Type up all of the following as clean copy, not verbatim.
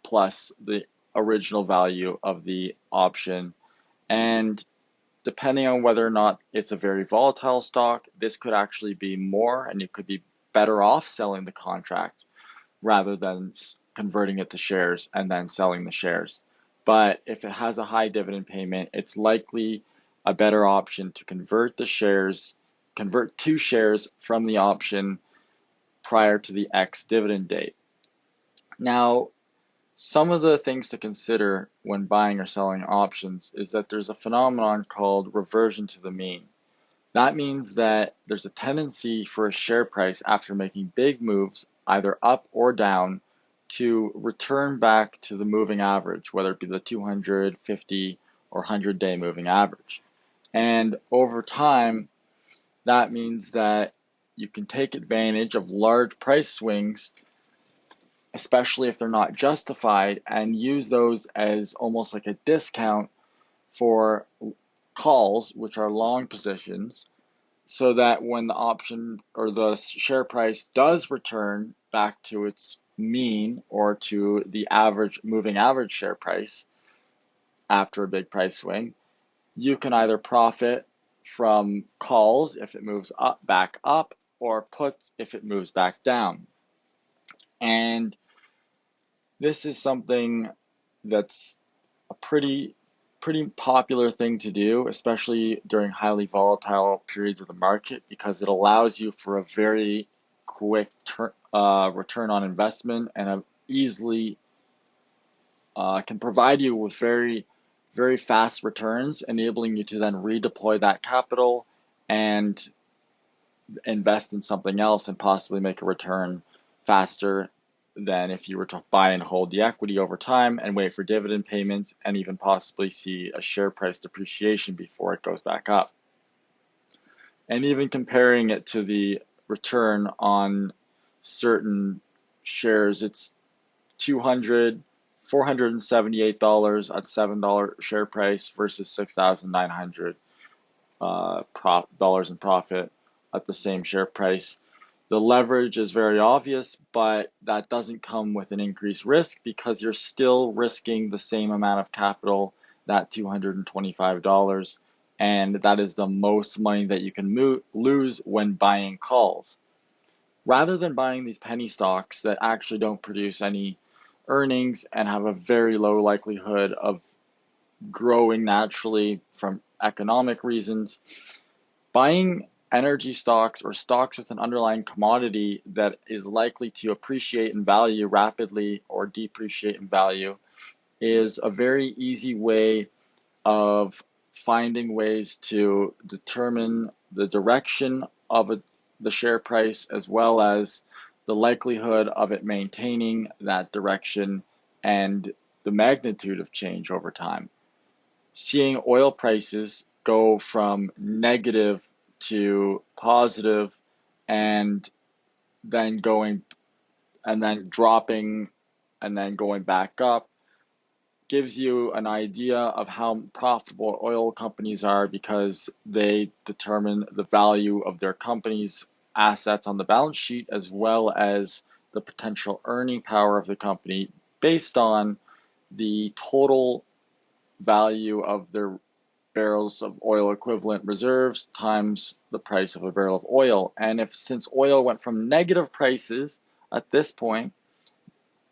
plus the original value of the option. And depending on whether or not it's a very volatile stock, this could actually be more, and you could be better off selling the contract rather than converting it to shares and then selling the shares. But if it has a high dividend payment, it's likely a better option to convert to shares from the option prior to the ex dividend date. Now, some of the things to consider when buying or selling options is that there's a phenomenon called reversion to the mean. That means that there's a tendency for a share price after making big moves, either up or down, to return back to the moving average, whether it be the 250 or 100-day moving average. And over time, that means that you can take advantage of large price swings, especially if they're not justified, and use those as almost like a discount for calls, which are long positions, so that when the option or the share price does return back to its mean or to the average moving average share price after a big price swing, you can either profit from calls if it moves up back up, or puts if it moves back down. And this is something that's a pretty popular thing to do, especially during highly volatile periods of the market, because it allows you for a very quick return on investment, and easily can provide you with very fast returns, enabling you to then redeploy that capital and invest in something else and possibly make a return faster than if you were to buy and hold the equity over time and wait for dividend payments and even possibly see a share price depreciation before it goes back up. And even comparing it to the return on certain shares, it's $478 at $7 share price versus $6,900 dollars in profit at the same share price. The leverage is very obvious, but that doesn't come with an increased risk because you're still risking the same amount of capital, that $225, and that is the most money that you can lose when buying calls. Rather than buying these penny stocks that actually don't produce any earnings and have a very low likelihood of growing naturally from economic reasons, buying energy stocks or stocks with an underlying commodity that is likely to appreciate in value rapidly or depreciate in value is a very easy way of finding ways to determine the direction of the share price, as well as the likelihood of it maintaining that direction and the magnitude of change over time. Seeing oil prices go from negative to positive and then dropping and then going back up gives you an idea of how profitable oil companies are, because they determine the value of their company's assets on the balance sheet as well as the potential earning power of the company based on the total value of their barrels of oil equivalent reserves times the price of a barrel of oil. And since oil went from negative prices at this point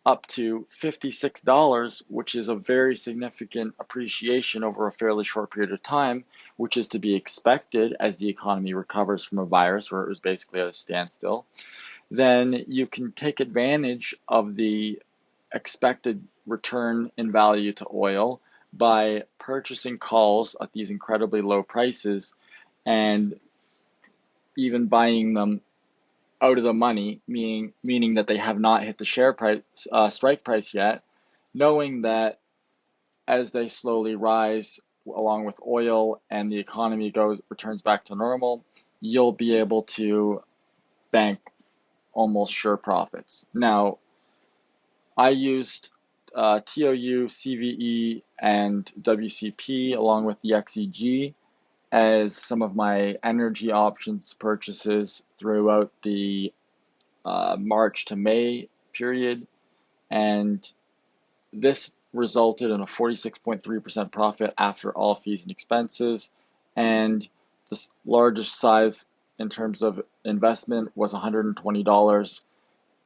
up to $56, which is a very significant appreciation over a fairly short period of time, which is to be expected as the economy recovers from a virus where it was basically at a standstill, then you can take advantage of the expected return in value to oil by purchasing calls at these incredibly low prices and even buying them out of the money, meaning that they have not hit the share price strike price yet, knowing that as they slowly rise along with oil and the economy returns back to normal, you'll be able to bank almost sure profits. Now, I used TOU, CVE, and WCP along with the XEG as some of my energy options purchases throughout the March to May period, and this resulted in a 46.3% profit after all fees and expenses, and the largest size in terms of investment was $120.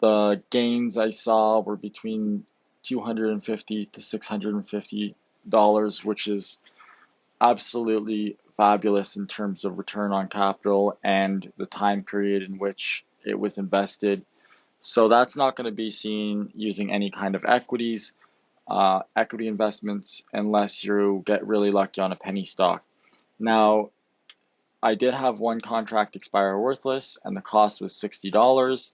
The gains I saw were between $250 to $650, which is absolutely fabulous in terms of return on capital and the time period in which it was invested. So that's not going to be seen using any kind of equity investments, unless you get really lucky on a penny stock. Now, I did have one contract expire worthless, and the cost was $60.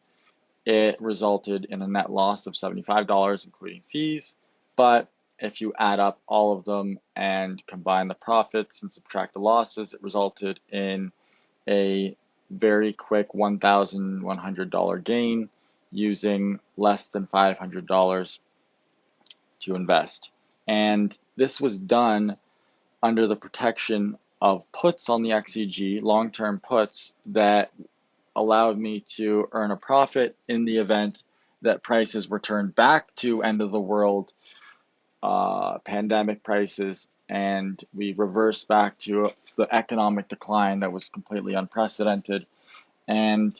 It resulted in a net loss of $75, including fees. But if you add up all of them and combine the profits and subtract the losses, it resulted in a very quick $1,100 gain using less than $500 to invest. And this was done under the protection of puts on the XEG, long-term puts that allowed me to earn a profit in the event that prices returned back to end of the world pandemic prices, and we reversed back to the economic decline that was completely unprecedented. And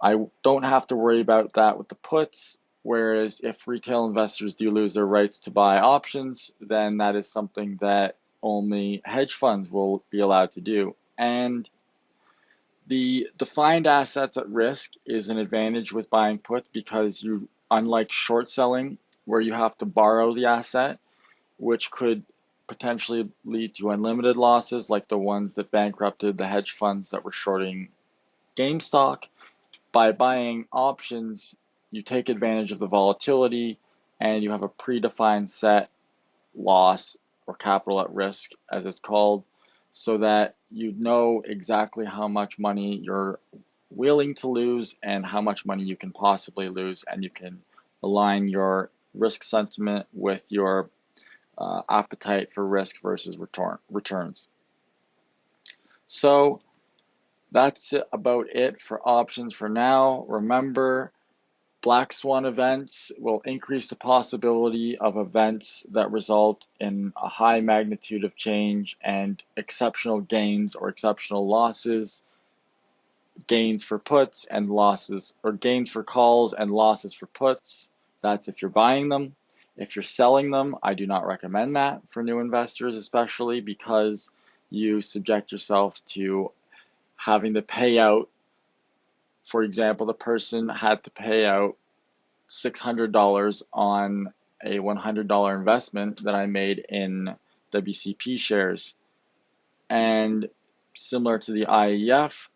I don't have to worry about that with the puts. Whereas if retail investors do lose their rights to buy options, then that is something that only hedge funds will be allowed to do. And the defined assets at risk is an advantage with buying puts, because you, unlike short selling, where you have to borrow the asset, which could potentially lead to unlimited losses, like the ones that bankrupted the hedge funds that were shorting GameStop. By buying options, you take advantage of the volatility, and you have a predefined set loss, or capital at risk as it's called, so that you know exactly how much money you're willing to lose and how much money you can possibly lose, and you can align your risk sentiment with your appetite for risk versus returns. So that's about it for options for now. Remember, black swan events will increase the possibility of events that result in a high magnitude of change and exceptional gains or exceptional losses. Gains for puts and losses, or gains for calls and losses for puts. That's if you're buying them. If you're selling them, I do not recommend that for new investors, especially because you subject yourself to having to pay out. For example, the person had to pay out $600 on a $100 investment that I made in WCP shares. And similar to the IEF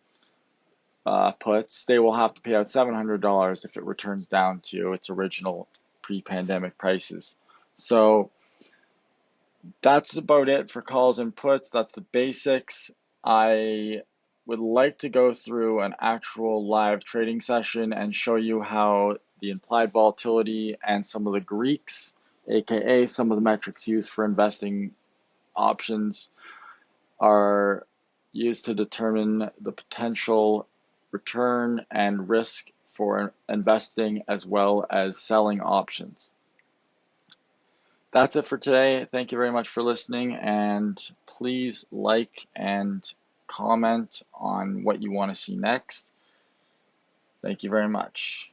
puts, they will have to pay out $700 if it returns down to its original pre-pandemic prices. So that's about it for calls and puts. That's the basics. I would like to go through an actual live trading session and show you how the implied volatility and some of the Greeks, aka some of the metrics used for investing options, are used to determine the potential return and risk for investing as well as selling options. That's it for today. Thank you very much for listening, and please like and comment on what you want to see next. Thank you very much.